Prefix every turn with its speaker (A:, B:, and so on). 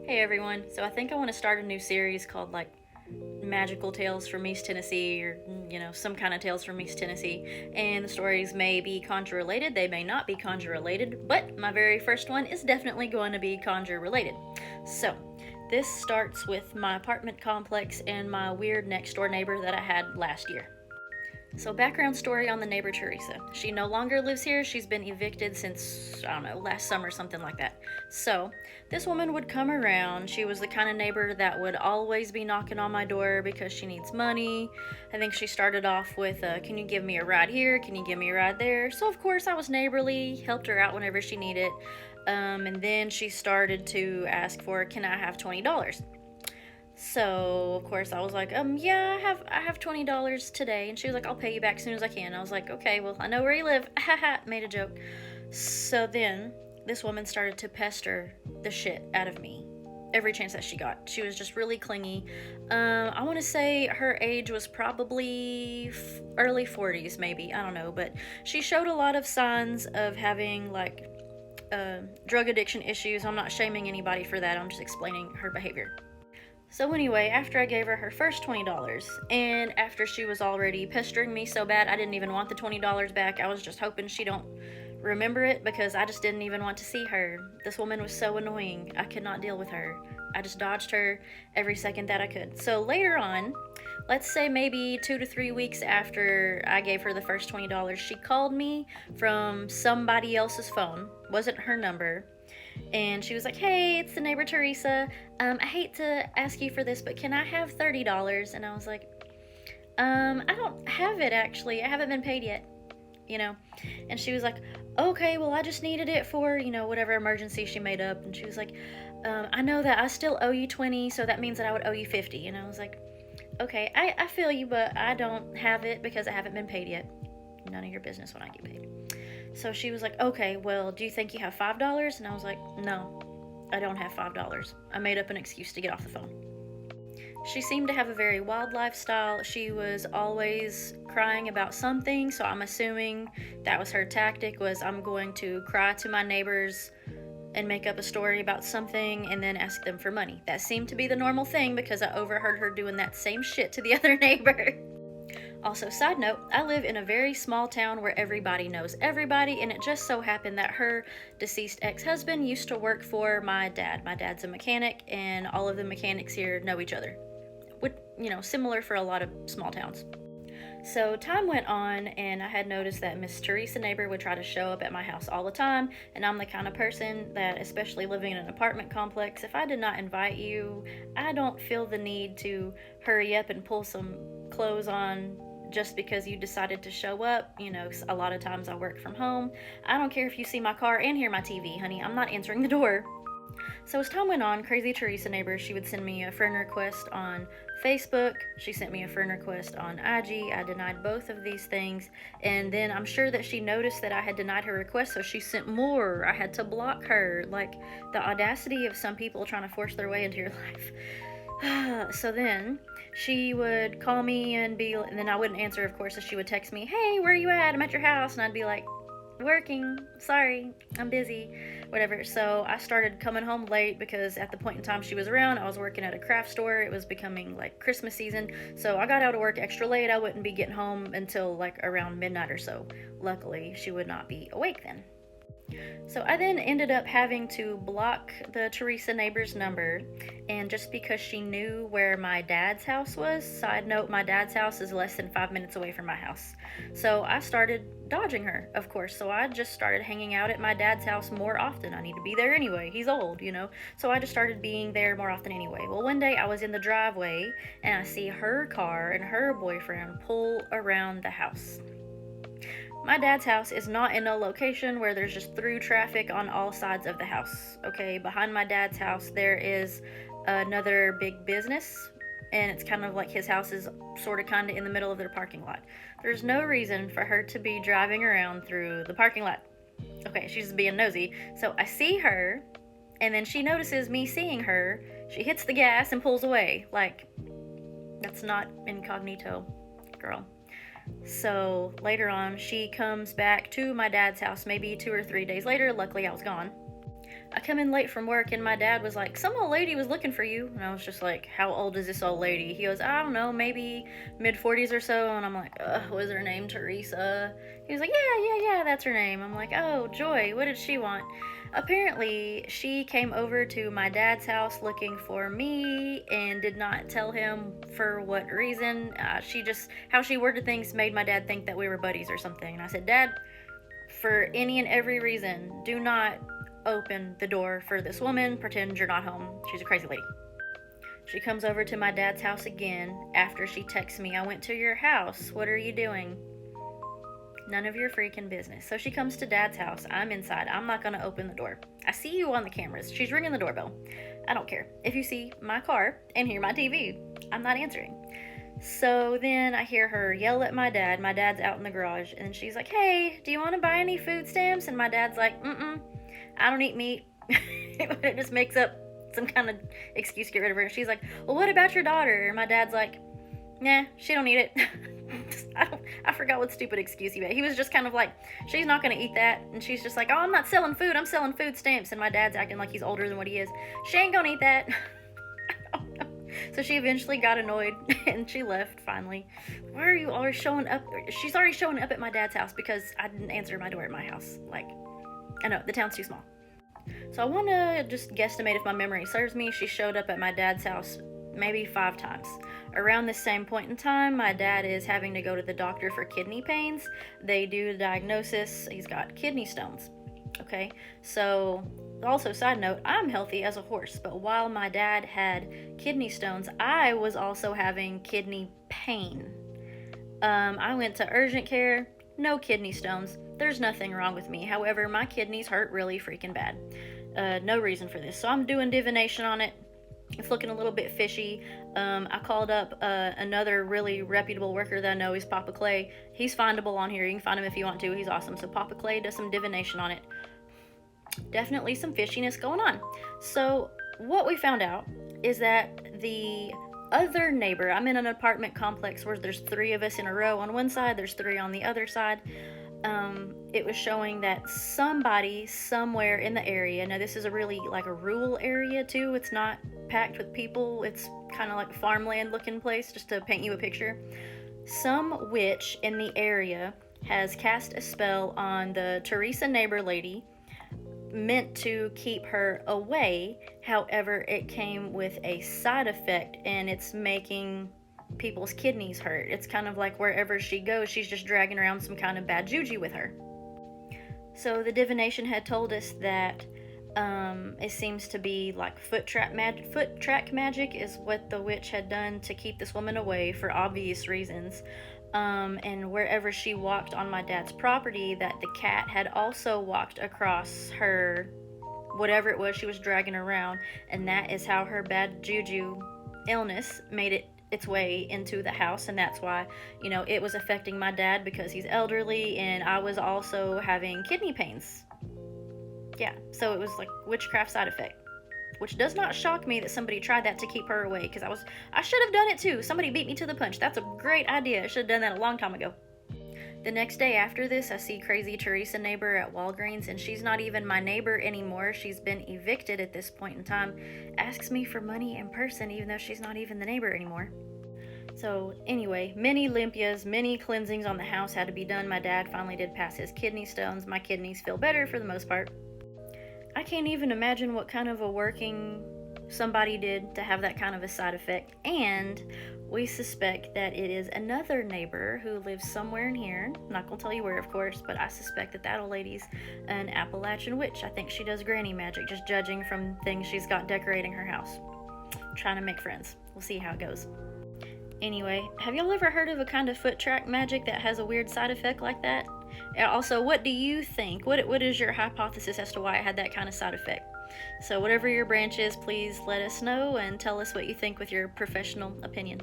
A: Hey everyone, so I think I want to start a new series called Magical Tales from East Tennessee, or some kind of Tales from East Tennessee. And the stories may be Conjure related, they may not be Conjure related, but my very first one is definitely going to be Conjure related. So, this starts with my apartment complex and my weird next door neighbor that I had last year. So, background story on the neighbor Teresa. She no longer lives here. She's been evicted since, I don't know, last summer, something like that. So, this woman would come around. She was the kind of neighbor that would always be knocking on my door because she needs money. I think she started off with, can you give me a ride here? Can you give me a ride there? So, of course, I was neighborly, helped her out whenever she needed. And then she started to ask for, can I have $20? So of course I was like, yeah, I have $20 today, and she was like, I'll pay you back as soon as I can. I was like, okay, well I know where you live. Haha, made a joke. So then this woman started to pester the shit out of me every chance that she got. She was just really clingy. I want to say her age was probably early 40s, maybe, I don't know, but she showed a lot of signs of having drug addiction issues. I'm not shaming anybody for that. I'm just explaining her behavior. So anyway, after I gave her her first $20, and after she was already pestering me so bad I didn't even want the $20 back, I was just hoping she don't remember it because I just didn't even want to see her. This woman was so annoying. I could not deal with her. I just dodged her every second that I could. So later on, let's say maybe 2 to 3 weeks after I gave her the first $20, she called me from somebody else's phone. Wasn't her number. And she was like, hey, it's the neighbor Teresa. I hate to ask you for this, but can I have $30? And I was like, I don't have it actually. I haven't been paid yet, you know. And she was like, okay, well, I just needed it for, whatever emergency she made up. And she was like, I know that I still owe you 20, so that means that I would owe you 50. And I was like, okay, I feel you, but I don't have it because I haven't been paid yet. None of your business when I get paid. So she was like, okay, well, do you think you have $5? And I was like, no, I don't have $5. I made up an excuse to get off the phone. She seemed to have a very wild lifestyle. She was always crying about something, so I'm assuming that was her tactic, was I'm going to cry to my neighbors and make up a story about something and then ask them for money. That seemed to be the normal thing because I overheard her doing that same shit to the other neighbor. Also, side note, I live in a very small town where everybody knows everybody, and it just so happened that her deceased ex-husband used to work for my dad. My dad's a mechanic, and all of the mechanics here know each other. Similar for a lot of small towns. So time went on, and I had noticed that Miss Teresa neighbor would try to show up at my house all the time, and I'm the kind of person that, especially living in an apartment complex, if I did not invite you, I don't feel the need to hurry up and pull some clothes on just because you decided to show up. A lot of times I work from home. I don't care if you see my car and hear my TV, honey. I'm not answering the door. So as time went on, crazy Teresa neighbor, she would send me a friend request on Facebook. She sent me a friend request on IG. I denied both of these things. And then I'm sure that she noticed that I had denied her request, so she sent more. I had to block her. Like, the audacity of some people trying to force their way into your life. So then she would call me and then I wouldn't answer, of course, so she would text me, hey, where are you at? I'm at your house. And I'd be like, working, sorry, I'm busy, whatever. So I started coming home late because at the point in time she was around, I was working at a craft store. It was becoming Christmas season, so I got out of work extra late. I wouldn't be getting home until around midnight or so. Luckily, she would not be awake then. So I then ended up having to block the Teresa neighbor's number, and just because she knew where my dad's house was, side note, my dad's house is less than 5 minutes away from my house. So I started dodging her, of course. So I just started hanging out at my dad's house more often. I need to be there anyway. He's old, So I just started being there more often anyway. Well, one day I was in the driveway and I see her car and her boyfriend pull around the house. My dad's house is not in a location where there's just through traffic on all sides of the house. Okay, behind my dad's house there is another big business, and it's kind of like his house is sort of kind of in the middle of their parking lot. There's no reason for her to be driving around through the parking lot. Okay, she's just being nosy. So I see her, and then she notices me seeing her. She hits the gas and pulls away. That's not incognito, girl. So later on, she comes back to my dad's house maybe 2 or 3 days later. Luckily, I was gone. I come in late from work and my dad was like, some old lady was looking for you. And I was just like, how old is this old lady? He goes, I don't know, maybe mid-40s or so. And I'm like, was her name Teresa? He was like, yeah, that's her name. I'm like, oh, Joy, what did she want? Apparently, she came over to my dad's house looking for me and did not tell him for what reason. How she worded things made my dad think that we were buddies or something. And I said, Dad, for any and every reason, do not open the door for this woman. Pretend you're not home. She's a crazy lady. She comes over to my dad's house again after she texts me, I went to your house. What are you doing? None of your freaking business. So she comes to Dad's house. I'm inside. I'm not going to open the door. I see you on the cameras. She's ringing the doorbell. I don't care. If you see my car and hear my TV, I'm not answering. So then I hear her yell at my dad. My dad's out in the garage. And she's like, hey, do you want to buy any food stamps? And my dad's like, I don't eat meat. It just makes up some kind of excuse to get rid of her. She's like, well, what about your daughter? And my dad's like, nah, she don't eat it. I forgot what stupid excuse he made. He was just kind of like, she's not going to eat that. And she's just like, oh, I'm not selling food. I'm selling food stamps. And my dad's acting like he's older than what he is. She ain't going to eat that. I don't know. So she eventually got annoyed and she left finally. Why are you always showing up? She's already showing up at my dad's house because I didn't answer my door at my house. Like, I know, the town's too small. So I want to just guesstimate if my memory serves me. She showed up at my dad's house maybe 5 times. Around the same point in time, my dad is having to go to the doctor for kidney pains. They do the diagnosis. He's got kidney stones. Okay, so also side note, I'm healthy as a horse, but while my dad had kidney stones, I was also having kidney pain. I went to urgent care, no kidney stones. There's nothing wrong with me. However, my kidneys hurt really freaking bad. No reason for this. So I'm doing divination on it. It's looking a little bit fishy. I called up another really reputable worker that I know. He's Papa Clay. He's findable on here. You can find him if you want to. He's awesome. So Papa Clay does some divination on it. Definitely some fishiness going on. So what we found out is that the other neighbor, I'm in an apartment complex where there's 3 of us in a row on one side, there's 3 on the other side. It was showing that somebody somewhere in the area, now this is a really like a rural area too, it's not packed with people, it's kind of like farmland looking place, just to paint you a picture. Some witch in the area has cast a spell on the Teresa neighbor lady, meant to keep her away. However, it came with a side effect and it's making people's kidneys hurt. It's kind of like wherever she goes, she's just dragging around some kind of bad juju with her. So the divination had told us that it seems to be like foot track magic is what the witch had done to keep this woman away for obvious reasons. And wherever she walked on my dad's property, that the cat had also walked across her, whatever it was she was dragging around, and that is how her bad juju illness made its way into the house. And that's why, you know, it was affecting my dad because he's elderly, and I was also having kidney pains. Yeah, so it was like witchcraft side effect, which does not shock me that somebody tried that to keep her away, because I should have done it too. Somebody beat me to the punch. That's a great idea. I should have done that a long time ago. The next day after this, I see crazy Teresa neighbor at Walgreens, and she's not even my neighbor anymore. She's been evicted at this point in time. Asks me for money in person, even though she's not even the neighbor anymore. So anyway, many limpias, many cleansings on the house had to be done. My dad finally did pass his kidney stones. My kidneys feel better for the most part. I can't even imagine what kind of a working somebody did to have that kind of a side effect. And we suspect that it is another neighbor who lives somewhere in here. I'm not going to tell you where, of course, but I suspect that old lady's an Appalachian witch. I think she does granny magic, just judging from things she's got decorating her house. Trying to make friends. We'll see how it goes. Anyway, have y'all ever heard of a kind of foot track magic that has a weird side effect like that? Also, what do you think? What is your hypothesis as to why it had that kind of side effect? So whatever your branch is, please let us know and tell us what you think with your professional opinion.